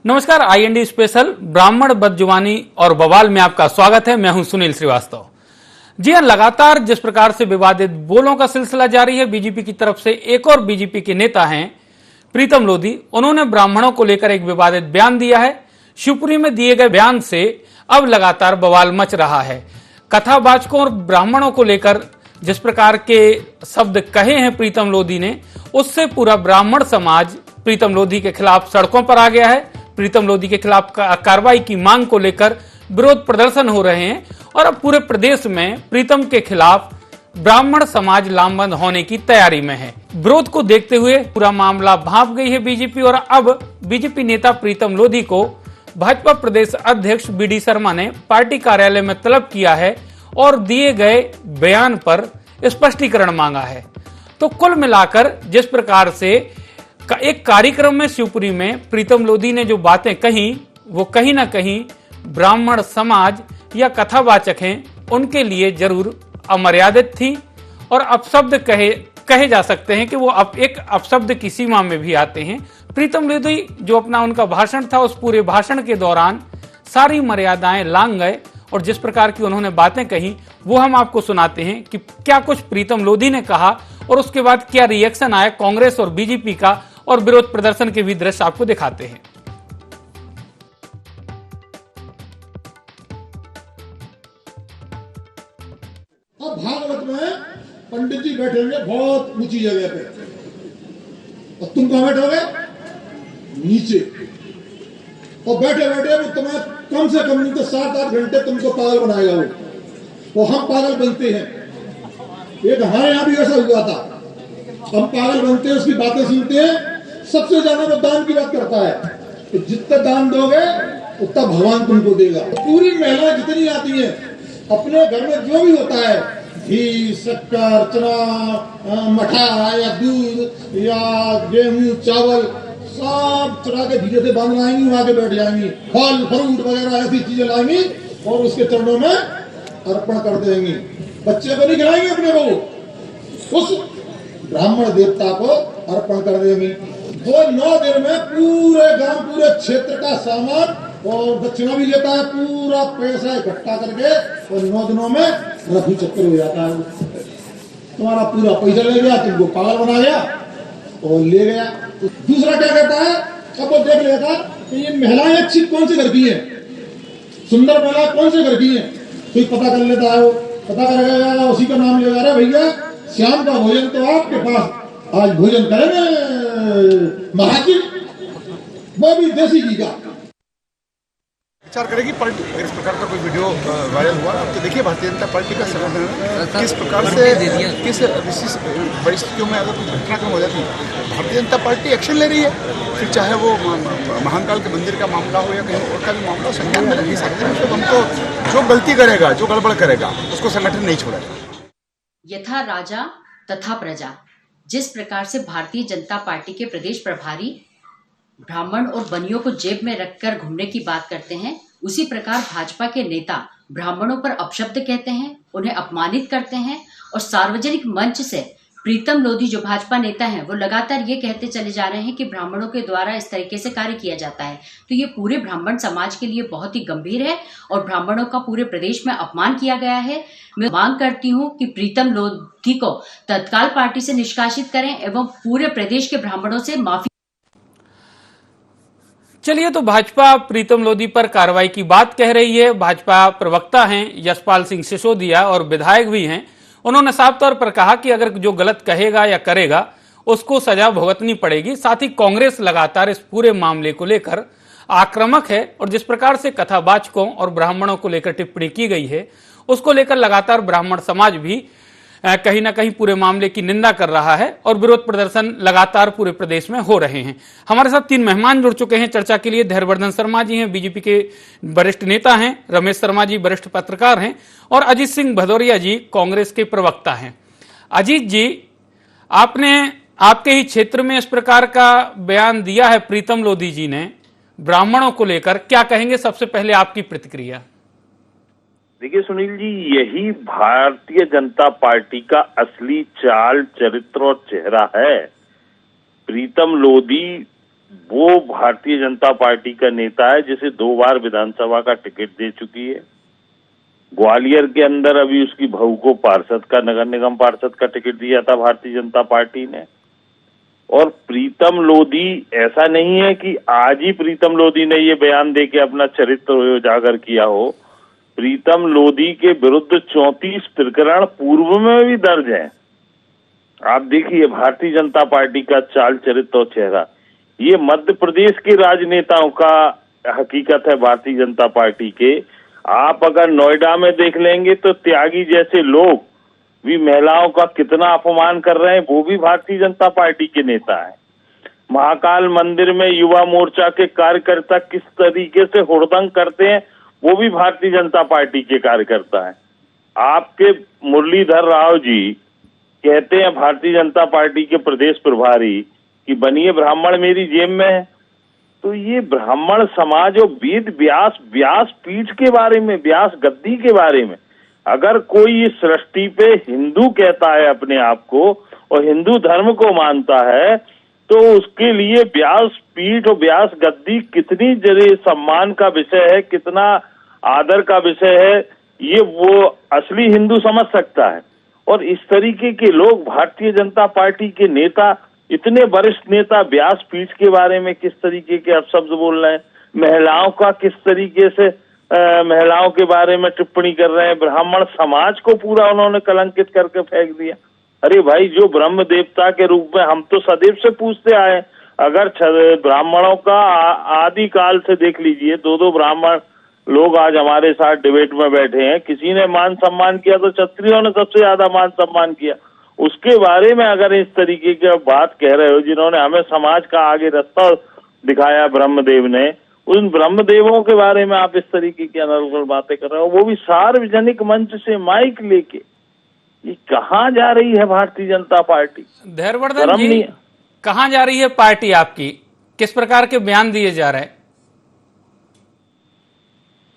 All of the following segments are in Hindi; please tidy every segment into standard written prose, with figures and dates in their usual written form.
नमस्कार, आईएनडी स्पेशल ब्राह्मण बदजुबानी और बवाल में आपका स्वागत है। मैं हूं सुनील श्रीवास्तव। जी हां, लगातार जिस प्रकार से विवादित बोलों का सिलसिला जारी है, बीजेपी की तरफ से एक और बीजेपी के नेता हैं प्रीतम लोधी, उन्होंने ब्राह्मणों को लेकर एक विवादित बयान दिया है। शिवपुरी में दिए गए बयान से अब लगातार बवाल मच रहा है। कथावाचकों और ब्राह्मणों को लेकर जिस प्रकार के शब्द कहे हैं प्रीतम लोधी ने, उससे पूरा ब्राह्मण समाज प्रीतम लोधी के खिलाफ सड़कों पर आ गया है। प्रीतम लोधी के खिलाफ कार्रवाई की मांग को लेकर विरोध प्रदर्शन हो रहे हैं और अब पूरे प्रदेश में प्रीतम के खिलाफ ब्राह्मण समाज लामबंद होने की तैयारी में है। विरोध को देखते हुए पूरा मामला भांप गई है बीजेपी और अब बीजेपी नेता प्रीतम लोधी को भाजपा प्रदेश अध्यक्ष बीडी शर्मा ने पार्टी कार्यालय में तलब किया है और दिए गए बयान पर स्पष्टीकरण मांगा है। तो कुल मिलाकर जिस प्रकार से एक कार्यक्रम में शिवपुरी में प्रीतम लोधी ने जो बातें कही, वो कहीं ना कहीं ब्राह्मण समाज या कथावाचक हैं उनके लिए जरूर अमर्यादित थी और अपशब्द कहे जा सकते हैं कि वो एक अपशब्द की सीमा में भी आते हैं। प्रीतम लोधी जो अपना उनका भाषण था, उस पूरे भाषण के दौरान सारी मर्यादाएं लांघ गए और जिस प्रकार की उन्होंने बातें कही वो हम आपको सुनाते हैं कि क्या कुछ प्रीतम लोधी ने कहा और उसके बाद क्या रिएक्शन आया कांग्रेस और बीजेपी का, और विरोध प्रदर्शन के भी दृश्य आपको दिखाते हैं। अब भागवत में पंडित जी बैठे होंगे बहुत ऊंची जगह पे और तुम कहां बैठोगे? नीचे। और बैठे बैठे वो तुम्हें कम से कम नहीं तो 7-8 घंटे तुमको पागल बनाएगा वो हम पागल बनते हैं। एक हमारे यहां भी ऐसा हुआ था। हम पागल बनते हैं, उसकी बातें सुनते हैं। सबसे ज्यादा वो दान की बात करता है कि जितना दान दोगे उतना भगवान तुमको देगा। पूरी महिलाएं जितनी आती हैं अपने घर में जो भी होता है, घी, शक्कर, चना, मठा या दूध या गेहूं, चावल, सब चढ़ा के धीरे से बांध लाएंगी, वहां के बैठ जाएंगी। फल फ्रूट वगैरह ऐसी चीजें लाएंगी और उसके चरणों में अर्पण कर देंगी। बच्चे को नहीं खिलाएंगे, अपने को उस ब्राह्मण देवता को अर्पण कर देंगी। वो 9 दिन में पूरे गांव, पूरे क्षेत्र का सामान और दक्षिणा भी लेता है, पूरा पैसा इकट्ठा करके और 9 दिनों में रफू चक्कर हो जाता है। तुम्हारा पूरा पैसा ले गया, तुमको पागल बना गया और ले गया। तो दूसरा क्या कहता है, अब वो देख लेता कि ये महिलाएं अच्छी कौन से घर की है, सुंदर महिला कौन से घर की है, कोई पता कर लेता है। वो पता करेगा, उसी का नाम लेगा, अरे भैया शाम का भोजन तो आपके पास, आज भोजन करेंगे महाजी, वो भी देसी घी का। विचार करेगी पार्टी। इस प्रकार का कोई वीडियो वायरल हुआ तो देखिए भारतीय जनता पार्टी का संगठन किस प्रकार से किस विशेष परिस्थितियों में अगर कोई घटनाक्रम हो जाती है भारतीय जनता पार्टी एक्शन ले रही है। फिर चाहे वो महाकाल के मंदिर का मामला हो या कहीं और का भी मामला, संज्ञान में नहीं सकते। मतलब हमको जो गलती करेगा, जो गड़बड़ करेगा, उसको संगठन नहीं छोड़ेगा। यथा राजा तथा प्रजा, जिस प्रकार से भारतीय जनता पार्टी के प्रदेश प्रभारी ब्राह्मण और बनियों को जेब में रखकर घूमने की बात करते हैं, उसी प्रकार भाजपा के नेता ब्राह्मणों पर अपशब्द कहते हैं, उन्हें अपमानित करते हैं और सार्वजनिक मंच से प्रीतम लोधी जो भाजपा नेता हैं वो लगातार ये कहते चले जा रहे हैं कि ब्राह्मणों के द्वारा इस तरीके से कार्य किया जाता है। तो ये पूरे ब्राह्मण समाज के लिए बहुत ही गंभीर है और ब्राह्मणों का पूरे प्रदेश में अपमान किया गया है। मैं मांग करती हूं कि प्रीतम लोधी को तत्काल पार्टी से निष्कासित करें एवं पूरे प्रदेश के ब्राह्मणों से माफी। चलिए, तो भाजपा प्रीतम लोधी पर कार्रवाई की बात कह रही है। भाजपा प्रवक्ता हैं यशपाल सिंह सिसोदिया और विधायक भी हैं। उन्होंने साफ तौर पर कहा कि अगर जो गलत कहेगा या करेगा उसको सजा भुगतनी पड़ेगी। साथ ही कांग्रेस लगातार इस पूरे मामले को लेकर आक्रामक है और जिस प्रकार से कथावाचकों और ब्राह्मणों को लेकर टिप्पणी की गई है उसको लेकर लगातार ब्राह्मण समाज भी कहीं ना कहीं पूरे मामले की निंदा कर रहा है और विरोध प्रदर्शन लगातार पूरे प्रदेश में हो रहे हैं। हमारे साथ 3 मेहमान जुड़ चुके हैं चर्चा के लिए। धैर्यवर्धन शर्मा जी हैं, बीजेपी के वरिष्ठ नेता हैं। रमेश शर्मा जी वरिष्ठ पत्रकार हैं और अजीत सिंह भदौरिया जी कांग्रेस के प्रवक्ता हैं। अजीत जी, आपने आपके ही क्षेत्र में इस प्रकार का बयान दिया है प्रीतम लोधी जी ने ब्राह्मणों को लेकर, क्या कहेंगे? सबसे पहले आपकी प्रतिक्रिया। देखिए सुनील जी, यही भारतीय जनता पार्टी का असली चाल, चरित्र और चेहरा है। प्रीतम लोधी वो भारतीय जनता पार्टी का नेता है जिसे 2 बार विधानसभा का टिकट दे चुकी है। ग्वालियर के अंदर अभी उसकी बहू को पार्षद का, नगर निगम पार्षद का टिकट दिया था भारतीय जनता पार्टी ने। और प्रीतम लोधी, ऐसा नहीं है कि आज ही प्रीतम लोधी ने ये बयान देके अपना चरित्र उजागर किया हो। प्रीतम लोधी के विरुद्ध 34 प्रकरण पूर्व में भी दर्ज हैं। आप देखिए भारतीय जनता पार्टी का चाल चरित्र और चेहरा, ये मध्य प्रदेश के राजनेताओं का हकीकत है भारतीय जनता पार्टी के। आप अगर नोएडा में देख लेंगे तो त्यागी जैसे लोग भी महिलाओं का कितना अपमान कर रहे हैं, वो भी भारतीय जनता पार्टी के नेता हैं। महाकाल मंदिर में युवा मोर्चा के कार्यकर्ता किस तरीके से हुड़दंग करते हैं, वो भी भारतीय जनता पार्टी के कार्यकर्ता हैं। आपके मुरलीधर राव जी कहते हैं भारतीय जनता पार्टी के प्रदेश प्रभारी कि बनिए ब्राह्मण मेरी जेब में है। तो ये ब्राह्मण समाज और वेद व्यास पीठ के बारे में, व्यास गद्दी के बारे में अगर कोई इस सृष्टि पे हिंदू कहता है अपने आप को और हिंदू धर्म को मानता है, तो उसके लिए व्यास पीठ और व्यास गद्दी कितनी जरे सम्मान का विषय है, कितना आदर का विषय है, ये वो असली हिंदू समझ सकता है। और इस तरीके के लोग भारतीय जनता पार्टी के नेता, इतने वरिष्ठ नेता व्यास पीठ के बारे में किस तरीके के अपशब्द बोल रहे हैं, महिलाओं का किस तरीके से महिलाओं के बारे में टिप्पणी कर रहे हैं, ब्राह्मण समाज को पूरा उन्होंने कलंकित करके फेंक दिया। अरे भाई, जो ब्रह्म देवता के रूप में हम तो सदैव से पूछते आए, अगर ब्राह्मणों का आदि काल से देख लीजिए, 2 ब्राह्मण लोग आज हमारे साथ डिबेट में बैठे हैं, किसी ने मान सम्मान किया तो क्षत्रियों ने सबसे ज्यादा मान सम्मान किया। उसके बारे में अगर इस तरीके की बात कह रहे हो, जिन्होंने हमें समाज का आगे रास्ता दिखाया ब्रह्मदेव ने, उन ब्रह्मदेवों के बारे में आप इस तरीके की अनर्गल बातें कर रहे हो, वो भी सार्वजनिक मंच से माइक लेके। ये कहाँ जा रही है भारतीय जनता पार्टी? धैर्यवर्धन जी, कहाँ जा रही है पार्टी आपकी? किस प्रकार के बयान दिए जा रहे हैं?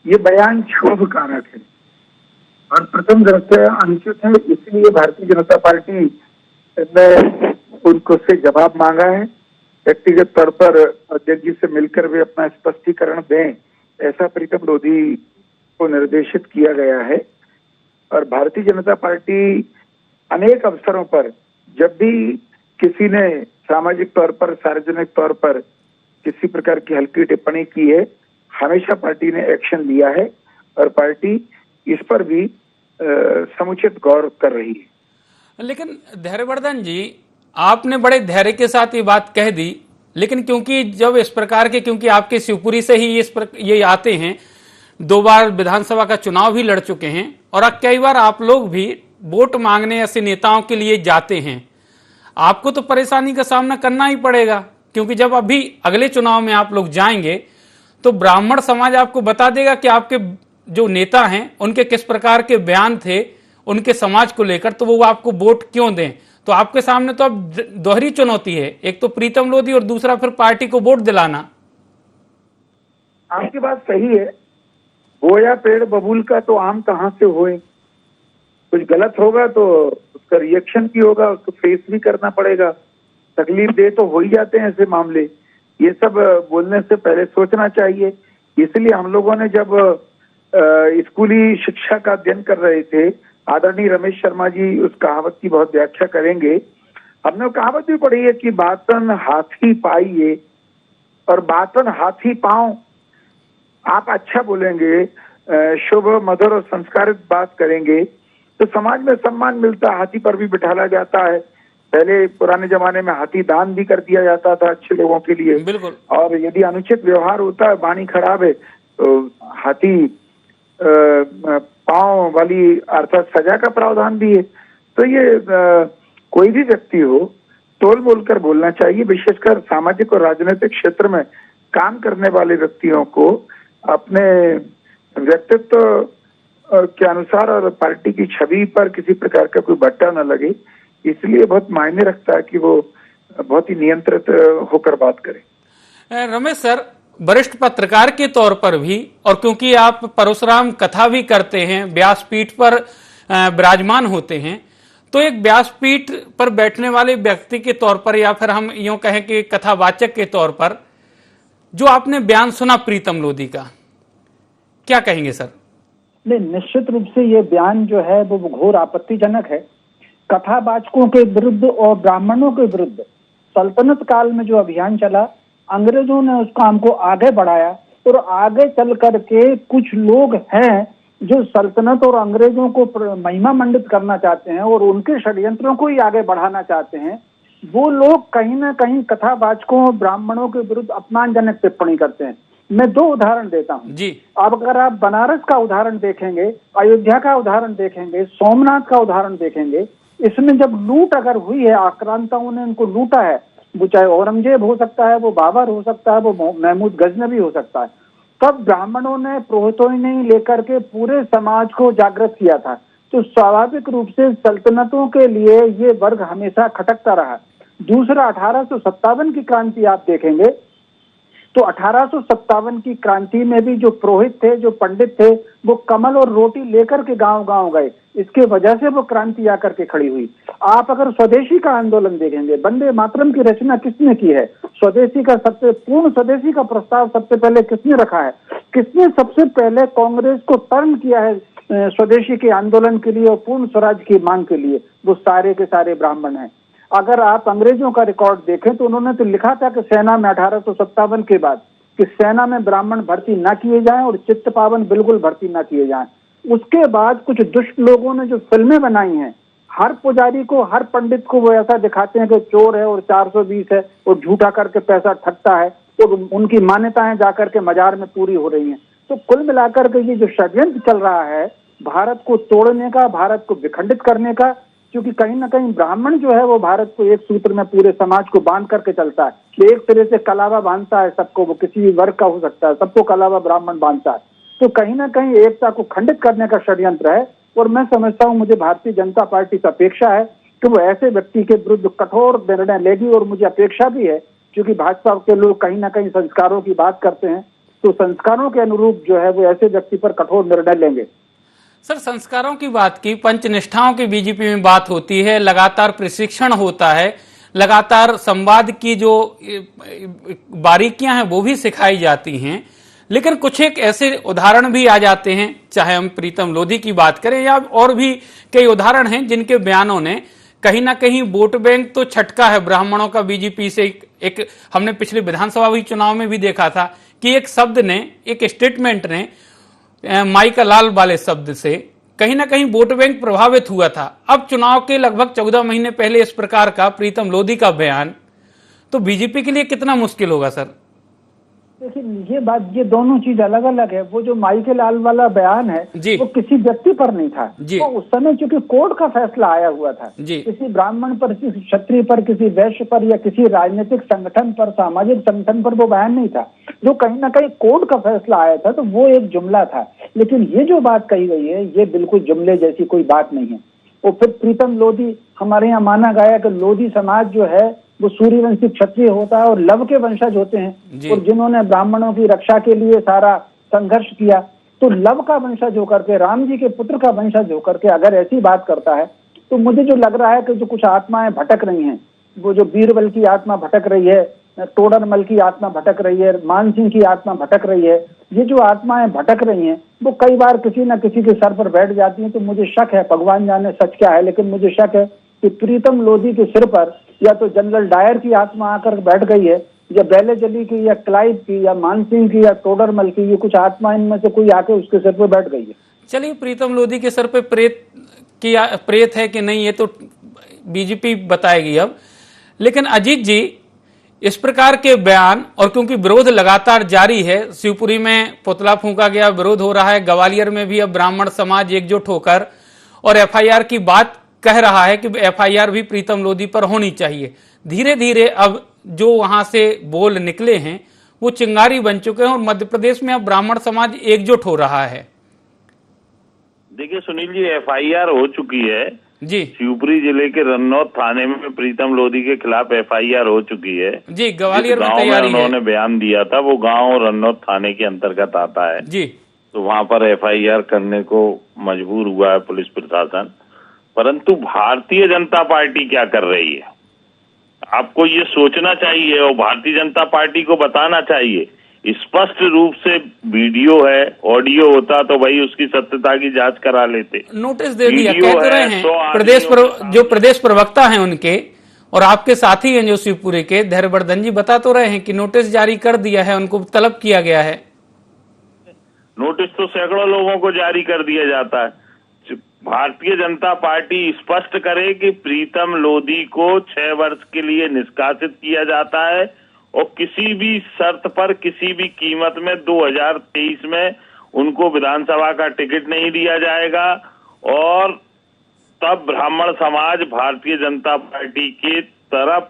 ये बयान क्षोभ कारक है और प्रथम दृष्टया अनुचित है। इसलिए भारतीय जनता पार्टी ने उनको से जवाब मांगा है। व्यक्तिगत तौर पर अध्यक्ष जी से मिलकर वे अपना स्पष्टीकरण दें, ऐसा प्रीतम लोधी को निर्देशित किया गया है। और भारतीय जनता पार्टी अनेक अवसरों पर जब भी किसी ने सामाजिक तौर पर, सार्वजनिक तौर पर किसी प्रकार की हल्की टिप्पणी की है, हमेशा पार्टी ने एक्शन लिया है और पार्टी इस पर भी समुचित गौर कर रही है। लेकिन धैर्यवर्धन जी, आपने बड़े धैर्य के साथ ये बात कह दी, लेकिन क्योंकि जब इस प्रकार के, क्योंकि आपके शिवपुरी से ही ये आते हैं, 2 बार विधानसभा का चुनाव भी लड़ चुके हैं और अब कई बार आप लोग भी वोट मांगने ऐसे नेताओं के लिए जाते हैं, आपको तो परेशानी का सामना करना ही पड़ेगा। क्योंकि जब अभी अगले चुनाव में आप लोग जाएंगे तो ब्राह्मण समाज आपको बता देगा कि आपके जो नेता हैं उनके किस प्रकार के बयान थे उनके समाज को लेकर, तो वो आपको वोट क्यों दें। तो आपके सामने तो अब दोहरी चुनौती है, एक तो प्रीतम लोधी और दूसरा फिर पार्टी को वोट दिलाना। आपकी बात सही है, बोया पेड़ बबूल का तो आम कहाँ से होए। कुछ गलत होगा तो उसका रिएक्शन भी होगा, उसको फेस भी करना पड़ेगा। तकलीफ दे तो हो ही जाते हैं ऐसे मामले। ये सब बोलने से पहले सोचना चाहिए। इसलिए हम लोगों ने जब स्कूली शिक्षा का अध्ययन कर रहे थे, आदरणीय रमेश शर्मा जी उस कहावत की बहुत व्याख्या करेंगे। हमने कहावत भी पढ़ी है कि बातन हाथी पाइए और बातन हाथी पाओ। आप अच्छा बोलेंगे, शुभ मधुर और संस्कारित बात करेंगे तो समाज में सम्मान मिलता है। हाथी पर भी बिठाला जाता है। पहले पुराने जमाने में हाथी दान भी कर दिया जाता था अच्छे लोगों के लिए। बिल्कुल। और यदि अनुचित व्यवहार होता है, वाणी खराब है, तो हाथी पांव वाली अर्थात सजा का प्रावधान भी है। तो ये कोई भी व्यक्ति हो, तोल मोल कर बोलना चाहिए। विशेषकर सामाजिक और राजनीतिक क्षेत्र में काम करने वाले व्यक्तियों को अपने व्यक्तित्व के अनुसार और पार्टी की छवि पर किसी प्रकार का कोई बट्टा न लगे, इसलिए बहुत मायने रखता है कि वो बहुत ही नियंत्रित होकर बात करें। रमेश सर, वरिष्ठ पत्रकार के तौर पर भी, और क्योंकि आप परशुराम कथा भी करते हैं, व्यासपीठ पर विराजमान होते हैं, तो एक व्यासपीठ पर बैठने वाले व्यक्ति के तौर पर, या फिर हम यूं कहें कि कथावाचक के तौर पर, जो आपने बयान सुना प्रीतम लोधी का, क्या कहेंगे सर? नहीं, निश्चित रूप से ये बयान जो है वो घोर आपत्तिजनक है। कथावाचकों के विरुद्ध और ब्राह्मणों के विरुद्ध सल्तनत काल में जो अभियान चला, अंग्रेजों ने उस काम को आगे बढ़ाया और आगे चल करके कुछ लोग हैं जो सल्तनत और अंग्रेजों को महिमा मंडित करना चाहते हैं और उनके षड्यंत्रों को ही आगे बढ़ाना चाहते हैं। वो लोग कहीं ना कहीं कथावाचकों और ब्राह्मणों के विरुद्ध अपमानजनक टिप्पणी करते हैं। मैं 2 उदाहरण देता हूँ जी। अब अगर आप बनारस का उदाहरण देखेंगे, अयोध्या का उदाहरण देखेंगे, सोमनाथ का उदाहरण देखेंगे, इसमें जब लूट अगर हुई है, आक्रांताओं ने इनको लूटा है, वो चाहे औरंगजेब हो सकता है, वो बाबर हो सकता है, वो महमूद गजनवी हो सकता है, तब ब्राह्मणों ने, पुरोहितों ने लेकर के पूरे समाज को जागृत किया था। तो स्वाभाविक रूप से सल्तनतों के लिए ये वर्ग हमेशा खटकता रहा। दूसरा, 1857 की क्रांति आप देखेंगे तो 1857 की क्रांति में भी जो पुरोहित थे, जो पंडित थे, वो कमल और रोटी लेकर के गांव-गांव गए। इसके वजह से वो क्रांति आकर के खड़ी हुई। आप अगर स्वदेशी का आंदोलन देखेंगे, वंदे मातरम की रचना किसने की है? स्वदेशी का पूर्ण स्वदेशी का प्रस्ताव सबसे पहले किसने रखा है? किसने सबसे पहले कांग्रेस को टर्न किया है स्वदेशी के आंदोलन के लिए और पूर्ण स्वराज की मांग के लिए? वो सारे के सारे ब्राह्मण हैं। अगर आप अंग्रेजों का रिकॉर्ड देखें तो उन्होंने तो लिखा था कि सेना में 1857 के बाद कि सेना में ब्राह्मण भर्ती ना किए जाएं और चित्त पावन बिल्कुल भर्ती ना किए जाएं। उसके बाद कुछ दुष्ट लोगों ने जो फिल्में बनाई हैं, हर पुजारी को, हर पंडित को वो ऐसा दिखाते हैं कि चोर है और 420 है और झूठा करके पैसा ठगता है और उनकी मान्यताएं जाकर के मजार में पूरी हो रही हैं। तो कुल मिलाकर के ये जो षड्यंत्र चल रहा है भारत को तोड़ने का, भारत को विखंडित करने का, क्योंकि कहीं ना कहीं ब्राह्मण जो है वो भारत को एक सूत्र में पूरे समाज को बांध करके चलता है। एक तरह से कलावा बांधता है सबको, वो किसी भी वर्ग का हो सकता है, सबको कलावा ब्राह्मण बांधता है। तो कहीं ना कहीं एकता को खंडित करने का षड्यंत्र है और मैं समझता हूँ, मुझे भारतीय जनता पार्टी से अपेक्षा है कि वो ऐसे व्यक्ति के विरुद्ध कठोर निर्णय लेगी और मुझे अपेक्षा भी है, क्योंकि भाजपा के लोग कहीं ना कहीं संस्कारों की बात करते हैं, तो संस्कारों के अनुरूप जो है वो ऐसे व्यक्ति पर कठोर निर्णय लेंगे। सर, संस्कारों की बात की, पंचनिष्ठाओं की बीजेपी में बात होती है, लगातार प्रशिक्षण होता है, लगातार संवाद की जो बारीकियां हैं वो भी सिखाई जाती हैं, लेकिन कुछ एक ऐसे उदाहरण भी आ जाते हैं, चाहे हम प्रीतम लोधी की बात करें या और भी कई उदाहरण हैं जिनके बयानों ने कहीं ना कहीं वोट बैंक तो छटका है ब्राह्मणों का बीजेपी से। एक हमने पिछले विधानसभा चुनाव में भी देखा था कि एक शब्द ने, एक स्टेटमेंट ने, माई का लाल वाले शब्द से कहीं ना कहीं वोट बैंक प्रभावित हुआ था। अब चुनाव के लगभग 14 महीने पहले इस प्रकार का प्रीतम लोधी का बयान तो बीजेपी के लिए कितना मुश्किल होगा सर? देखिए, ये दोनों चीज अलग अलग है। वो जो माई के लाल वाला बयान है वो किसी व्यक्ति पर नहीं था जी। तो उस समय चूंकि कोर्ट का फैसला आया हुआ था जी। किसी ब्राह्मण पर, किसी क्षत्रिय पर, किसी वैश्य पर या किसी राजनीतिक संगठन पर, सामाजिक संगठन पर वो बयान नहीं था। जो कहीं ना कहीं कोर्ट का फैसला आया था तो वो एक जुमला था, लेकिन ये जो बात कही गई है ये बिल्कुल जुमले जैसी कोई बात नहीं है। और फिर प्रीतम लोधी, हमारे यहाँ माना गया कि लोधी समाज जो है वो सूर्यवंशी क्षत्रिय होता है और लव के वंशज होते हैं, और जिन्होंने ब्राह्मणों की रक्षा के लिए सारा संघर्ष किया, तो लव का वंशज होकर के, राम जी के पुत्र का वंशज होकर के अगर ऐसी बात करता है तो मुझे जो लग रहा है कि जो कुछ आत्माएं भटक रही हैं, वो जो बीरबल की आत्मा भटक रही है, टोडरमल की आत्मा भटक रही है, मान सिंह की आत्मा भटक रही है, ये जो आत्माएं भटक रही हैं वो कई बार किसी न किसी के सर पर बैठ जाती हैं। तो मुझे शक है, भगवान जाने सच क्या है, लेकिन मुझे शक है कि प्रीतम लोधी के सिर पर या तो जनरल डायर की आत्मा आकर बैठ गई है, या बेले जली की, या क्लाइव की, या मानसिंह की, या टोडरमल की, ये कुछ आत्मा इनमें से कोई आके उसके सिर पर बैठ गई है। चलिए, प्रीतम लोधी के सर पे प्रेत है कि नहीं ये तो बीजेपी बताएगी अब, लेकिन अजीत जी, इस प्रकार के बयान, और क्योंकि विरोध लगातार जारी है, शिवपुरी में पुतला फूंका गया, विरोध हो रहा है, ग्वालियर में भी अब ब्राह्मण समाज एकजुट होकर और एफआईआर की बात कह रहा है कि एफआईआर भी प्रीतम लोधी पर होनी चाहिए। धीरे धीरे अब जो वहां से बोल निकले हैं वो चिंगारी बन चुके हैं और मध्य प्रदेश में अब ब्राह्मण समाज एकजुट हो रहा है। देखिए सुनील जी, एफआईआर हो चुकी है जी। शिवपुरी जिले के रन्नौत थाने में प्रीतम लोधी के खिलाफ एफआईआर हो चुकी है जी। ग्वालियर में तैयारी है। उन्होंने बयान दिया था, वो गांव रन्नौत थाने के अंतर्गत आता है जी। तो वहां पर एफआईआर करने को मजबूर हुआ है पुलिस प्रशासन। परंतु भारतीय जनता पार्टी क्या कर रही है, आपको ये सोचना चाहिए और भारतीय जनता पार्टी को बताना चाहिए स्पष्ट रूप से वीडियो है, ऑडियो होता तो भाई उसकी सत्यता की जांच करा लेते। नोटिस दे दिया, वीडियो कह तो रहे है, हैं 100 जो प्रदेश प्रवक्ता हैं उनके और आपके साथी हैं जो शिवपुरी के धैर्यवर्धन जी बता तो रहे हैं कि नोटिस जारी कर दिया है, उनको तलब किया गया है। नोटिस तो सैकड़ों लोगों को जारी कर दिया जाता है। भारतीय जनता पार्टी स्पष्ट करे कि प्रीतम लोधी को 6 वर्ष के लिए निष्कासित किया जाता है और किसी भी शर्त पर किसी भी कीमत में 2023 में उनको विधानसभा का टिकट नहीं दिया जाएगा। और तब ब्राह्मण समाज भारतीय जनता पार्टी की तरफ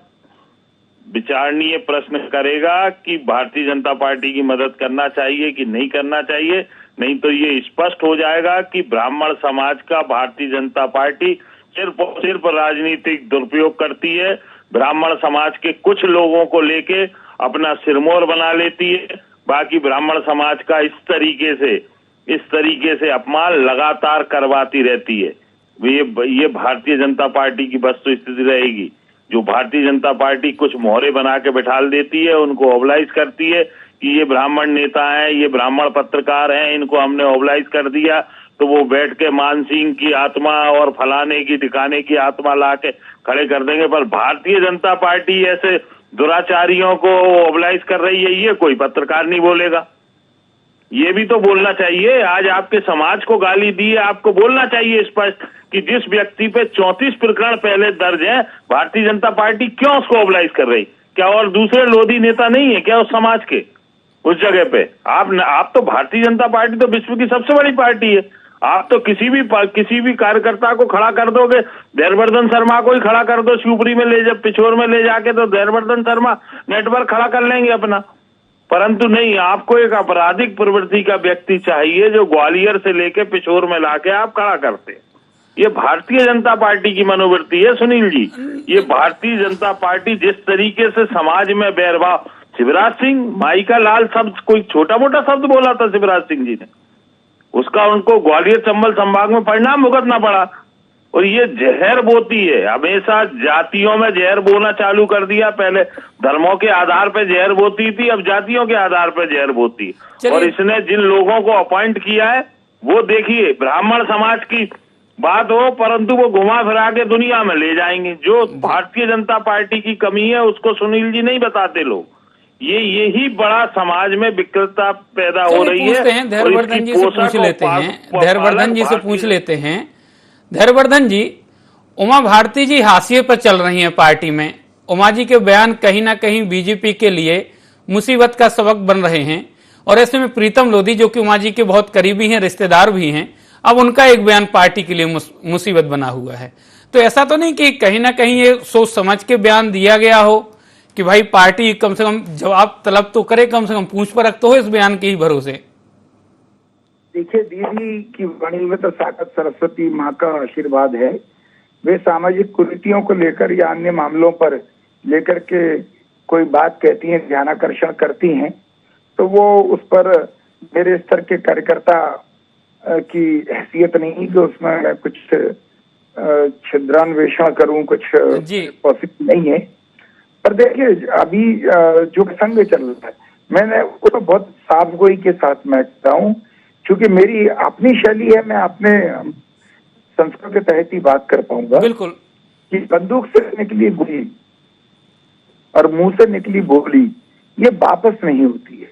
विचारणीय प्रश्न करेगा कि भारतीय जनता पार्टी की मदद करना चाहिए कि नहीं करना चाहिए। नहीं तो ये स्पष्ट हो जाएगा कि ब्राह्मण समाज का भारतीय जनता पार्टी सिर्फ और सिर्फ राजनीतिक दुरुपयोग करती है, ब्राह्मण समाज के कुछ लोगों को लेके अपना सिरमौर बना लेती है, बाकी ब्राह्मण समाज का इस तरीके से अपमान लगातार करवाती रहती है। ये भारतीय जनता पार्टी की वस्तुस्थिति रहेगी। जो भारतीय जनता पार्टी कुछ मोहरे बना के बिठाल देती है, उनको ओबलाइज करती है कि ये ब्राह्मण नेता हैं, ये ब्राह्मण पत्रकार हैं, इनको हमने ओबलाइज कर दिया, तो वो बैठ के मान सिंह की आत्मा और फलाने की ठिकाने की आत्मा ला के खड़े कर देंगे। पर भारतीय जनता पार्टी ऐसे दुराचारियों को ओबलाइज कर रही है, ये कोई पत्रकार नहीं बोलेगा। ये भी तो बोलना चाहिए। आज आपके समाज को गाली दी है, आपको बोलना चाहिए स्पष्ट कि जिस व्यक्ति पे 34 प्रकरण पहले दर्ज है, भारतीय जनता पार्टी क्यों उसको ओबलाइज कर रही? क्या और दूसरे लोधी नेता नहीं है क्या उस समाज के उस जगह पे? आप तो भारतीय जनता पार्टी तो विश्व की सबसे बड़ी पार्टी है। आप तो किसी भी कार्यकर्ता को खड़ा कर दोगे, धैर्यवर्धन शर्मा को ही खड़ा कर दो शिवपुरी में पिछोर में ले जाके, तो धैर्यवर्धन शर्मा नेटवर्क खड़ा कर लेंगे अपना। परंतु नहीं, आपको एक आपराधिक प्रवृत्ति का व्यक्ति चाहिए जो ग्वालियर से लेके पिछोर में लाके आप खड़ा करते हैं। ये भारतीय जनता पार्टी की मनोवृत्ति है सुनील जी। ये भारतीय जनता पार्टी जिस तरीके से समाज में बैरभाव, शिवराज सिंह माइका लाल शब्द कोई छोटा मोटा शब्द बोला था शिवराज सिंह जी ने, उसका उनको ग्वालियर चंबल संभाग में परिणाम भुगतना पड़ा। और ये जहर बोती है, हमेशा जातियों में जहर बोना चालू कर दिया। पहले धर्मों के आधार पर जहर बोती थी, अब जातियों के आधार पर जहर बोती है। और इसने जिन लोगों को अपॉइंट किया है वो देखिए, ब्राह्मण समाज की बात हो परंतु वो घुमा फिरा के दुनिया में ले जाएंगे। जो भारतीय जनता पार्टी की कमी है उसको सुनील जी नहीं बताते लोग। यही बड़ा समाज में विकृतता पैदा हो रही है। धैर्यवर्धन जी से पूछ लेते हैं, धैर्यवर्धन जी से पूछ लेते हैं। धैर्यवर्धन जी, उमा भारती जी हाशिए पर चल रही हैं पार्टी में। उमा जी के बयान कहीं ना कहीं बीजेपी के लिए मुसीबत का सबक बन रहे हैं और ऐसे में प्रीतम लोधी जो कि उमा जी के बहुत करीबी हैं, रिश्तेदार भी हैं, अब उनका एक बयान पार्टी के लिए मुसीबत बना हुआ है। तो ऐसा तो नहीं कि कहीं ना कहीं ये सोच समझ के बयान दिया गया हो कि भाई पार्टी कम से कम जवाब तलब तो करे, कम से कम पूछ परख तो हो इस बयान के ही भरोसे? देखिए, दीदी की वाणी में तो साक्षात सरस्वती माँ का आशीर्वाद है। वे सामाजिक कुरीतियों को लेकर या अन्य मामलों पर लेकर के कोई बात कहती हैं, ध्यानाकर्षण करती हैं, तो वो उस पर मेरे स्तर के कार्यकर्ता की हैसियत नहीं कि उसमें मैं कुछ छिद्रान्वेषण करूं, कुछ पॉसिबल नहीं है। पर देखिए, अभी जो प्रसंग चल रहा है, मैंने वो तो बहुत साफ गोई के साथ मैं कहता हूँ, क्योंकि मेरी अपनी शैली है, मैं अपने संस्कृत के तहत ही बात कर पाऊंगा। बिल्कुल। कि बंदूक से निकली गोली और मुंह से निकली बोली ये वापस नहीं होती है।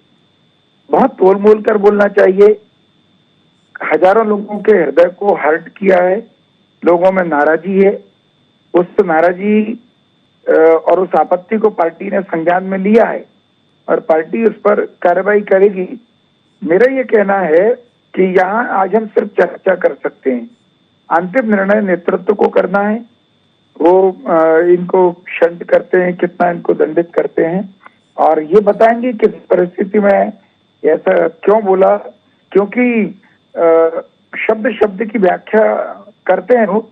बहुत तोल मोल कर बोलना चाहिए। हजारों लोगों के हृदय को हर्ट किया है, लोगों में नाराजी है। उस नाराजी और उस आपत्ति को पार्टी ने संज्ञान में लिया है और पार्टी उस पर कार्रवाई करेगी। मेरा ये कहना है कि यहाँ आज हम सिर्फ चर्चा कर सकते हैं, अंतिम निर्णय नेतृत्व को करना है। वो इनको शंट करते हैं, कितना इनको दंडित करते हैं और ये बताएंगे किस परिस्थिति में ऐसा क्यों बोला, क्योंकि शब्द शब्द की व्याख्या करते हैं लोग,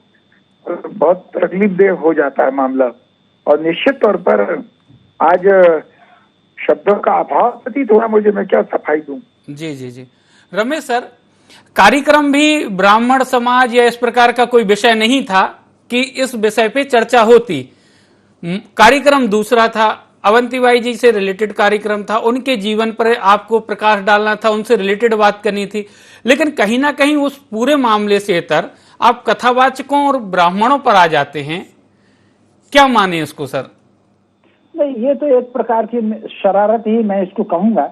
बहुत तकलीफदेह हो जाता है मामला। और निश्चित तौर पर आज शब्दों का अभाव प्रतीत हुआ मुझे, मैं क्या सफाई दूं। जी जी जी। रमेश सर, कार्यक्रम भी ब्राह्मण समाज या इस प्रकार का कोई विषय नहीं था कि इस विषय पे चर्चा होती। कार्यक्रम दूसरा था, अवंतीबाई जी से रिलेटेड कार्यक्रम था, उनके जीवन पर आपको प्रकाश डालना था, उनसे रिलेटेड बात करनी थी, लेकिन कहीं ना कहीं उस पूरे मामले से इतर आप कथावाचकों और ब्राह्मणों पर आ जाते हैं। क्या माने इसको सर? नहीं, ये तो एक प्रकार की शरारत ही मैं इसको कहूंगा,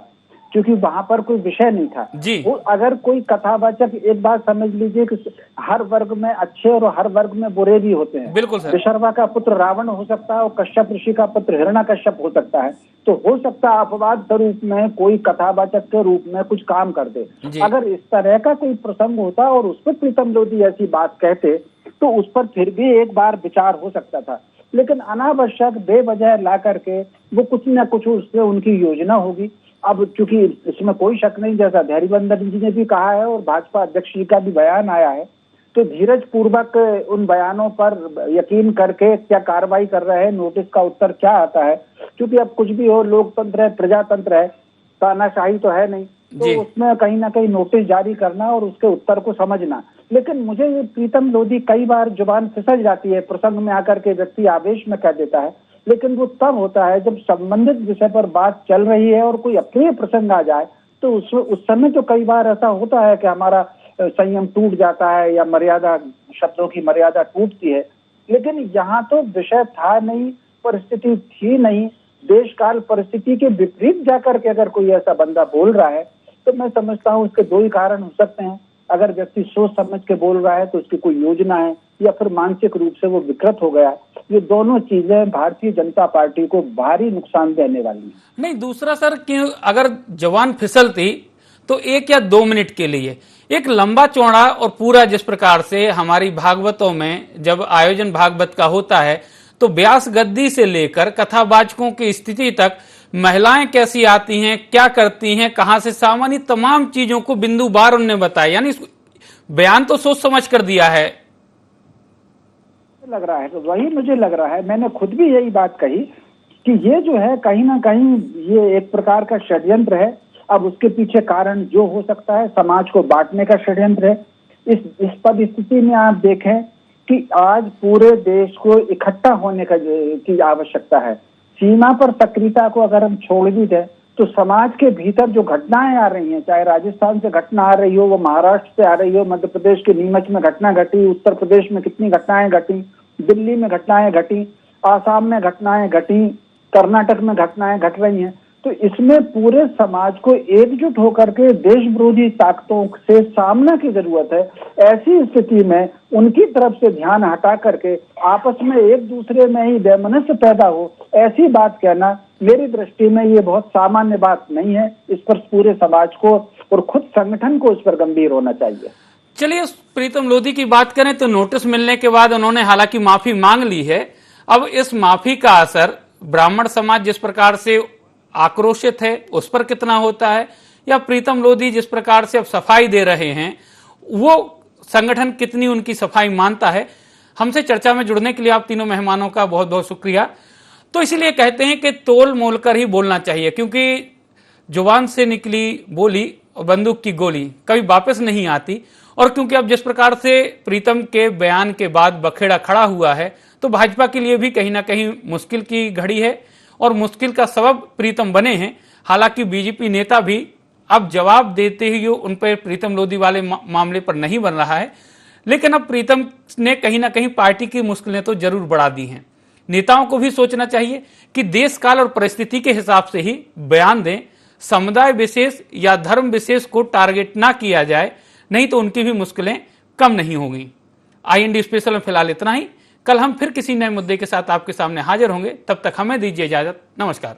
क्योंकि वहां पर कोई विषय नहीं था जी। वो अगर कोई कथावाचक, एक बात समझ लीजिए कि हर वर्ग में अच्छे और हर वर्ग में बुरे भी होते हैं। बिल्कुल सर। विशर्वा का पुत्र रावण हो सकता है और कश्यप ऋषि का पुत्र हिरण्यकश्यप हो सकता है। तो हो सकता है अपवाद स्वरूप में कोई कथावाचक के रूप में कुछ काम कर दे। अगर इस तरह का कोई प्रसंग होता और उस पर प्रीतम लोधी ऐसी बात कहते तो उस पर फिर भी एक बार विचार हो सकता था, लेकिन अनावश्यक बेवजह ला करके वो कुछ न कुछ उससे उनकी योजना होगी। अब चूंकि इसमें कोई शक नहीं, जैसा धैर्यवंदन जी ने भी कहा है और भाजपा अध्यक्ष जी का भी बयान आया है, तो धीरज पूर्वक उन बयानों पर यकीन करके क्या कार्रवाई कर रहे हैं, नोटिस का उत्तर क्या आता है। क्योंकि अब कुछ भी हो, लोकतंत्र है, प्रजातंत्र है, तानाशाही तो है नहीं, तो उसमें कहीं ना कहीं नोटिस जारी करना और उसके उत्तर को समझना। लेकिन मुझे ये प्रीतम लोधी कई बार जुबान फिसल जाती है, प्रसंग में आकर के व्यक्ति आवेश में कह देता है, लेकिन वो तब होता है जब संबंधित विषय पर बात चल रही है और कोई अप्रिय प्रसंग आ जाए, तो उस समय तो कई बार ऐसा होता है कि हमारा संयम टूट जाता है या मर्यादा, शब्दों की मर्यादा टूटती है। लेकिन यहाँ तो विषय था नहीं, परिस्थिति थी नहीं, देश काल परिस्थिति के विपरीत जाकर के अगर कोई ऐसा बंदा बोल रहा है तो मैं समझता हूँ उसके दो ही कारण हो सकते हैं। अगर व्यक्ति सोच समझ के बोल रहा है तो उसकी कोई योजना है, या फिर मानसिक रूप से वो विकृत हो गया। ये दोनों चीजें भारतीय जनता पार्टी को भारी नुकसान देने वाली है। नहीं, दूसरा सर कि अगर जवान फिसलती तो 1 या 2 मिनट के लिए, एक लंबा चौड़ा और पूरा, जिस प्रकार से हमारी भागवतों में जब आयोजन भागवत का होता है तो व्यास गद्दी से लेकर कथावाचकों की स्थिति तक, महिलाएं कैसी आती हैं, क्या करती हैं, कहां से सामान्य, तमाम चीजों को बिंदुवार उन्होंने बताया। यानी बयान तो सोच समझ कर दिया है। लग रहा है तो वही मुझे लग रहा है, मैंने खुद भी यही बात कही कि ये जो है कहीं ना कहीं ये एक प्रकार का षड्यंत्र है। अब उसके पीछे कारण जो हो सकता है, समाज को बांटने का षड्यंत्र है। इस परिस्थिति में आप देखें कि आज पूरे देश को इकट्ठा होने की आवश्यकता है। सीमा पर सक्रियता को अगर हम छोड़ भी दें तो समाज के भीतर जो घटनाएं आ रही हैं, चाहे राजस्थान से घटना आ रही हो, वो महाराष्ट्र से आ रही हो, मध्य प्रदेश के नीमच में घटना घटी, उत्तर प्रदेश में कितनी घटनाएं घटी, दिल्ली में घटनाएं घटी, आसाम में घटनाएं घटी, कर्नाटक में घटनाएं घट रही हैं। तो इसमें पूरे समाज को एकजुट होकर के देश विरोधी ताकतों से सामना की जरूरत है। ऐसी स्थिति में उनकी तरफ से ध्यान हटा करके आपस में एक दूसरे में ही वैमनस्य पैदा हो, ऐसी बात कहना मेरी दृष्टि में ये बहुत सामान्य बात नहीं है। इस पर पूरे समाज को और खुद संगठन को इस पर गंभीर होना चाहिए। चलिए प्रीतम लोधी की बात करें तो नोटिस मिलने के बाद उन्होंने हालांकि माफी मांग ली है। अब इस माफी का असर ब्राह्मण समाज जिस प्रकार से आक्रोशित है उस पर कितना होता है, या प्रीतम लोधी जिस प्रकार से अब सफाई दे रहे हैं वो संगठन कितनी उनकी सफाई मानता है। हमसे चर्चा में जुड़ने के लिए आप तीनों मेहमानों का बहुत बहुत शुक्रिया। तो इसीलिए कहते हैं कि तोल मोल कर ही बोलना चाहिए, क्योंकि जुबान से निकली बोली और बंदूक की गोली कभी वापस नहीं आती। और क्योंकि अब जिस प्रकार से प्रीतम के बयान के बाद बखेड़ा खड़ा हुआ है तो भाजपा के लिए भी कहीं ना कहीं मुश्किल की घड़ी है और मुश्किल का सबब प्रीतम बने हैं। हालांकि बीजेपी नेता भी अब जवाब देते ही उन पर प्रीतम लोधी वाले मामले पर नहीं बन रहा है, लेकिन अब प्रीतम ने कहीं ना कहीं पार्टी की मुश्किलें तो जरूर बढ़ा दी हैं। नेताओं को भी सोचना चाहिए कि देश काल और परिस्थिति के हिसाब से ही बयान दें, समुदाय विशेष या धर्म विशेष को टारगेट ना किया जाए, नहीं तो उनकी भी मुश्किलें कम नहीं होंगी। IND स्पेशल में फिलहाल इतना ही। कल हम फिर किसी नए मुद्दे के साथ आपके सामने हाजिर होंगे। तब तक हमें दीजिए इजाजत। नमस्कार।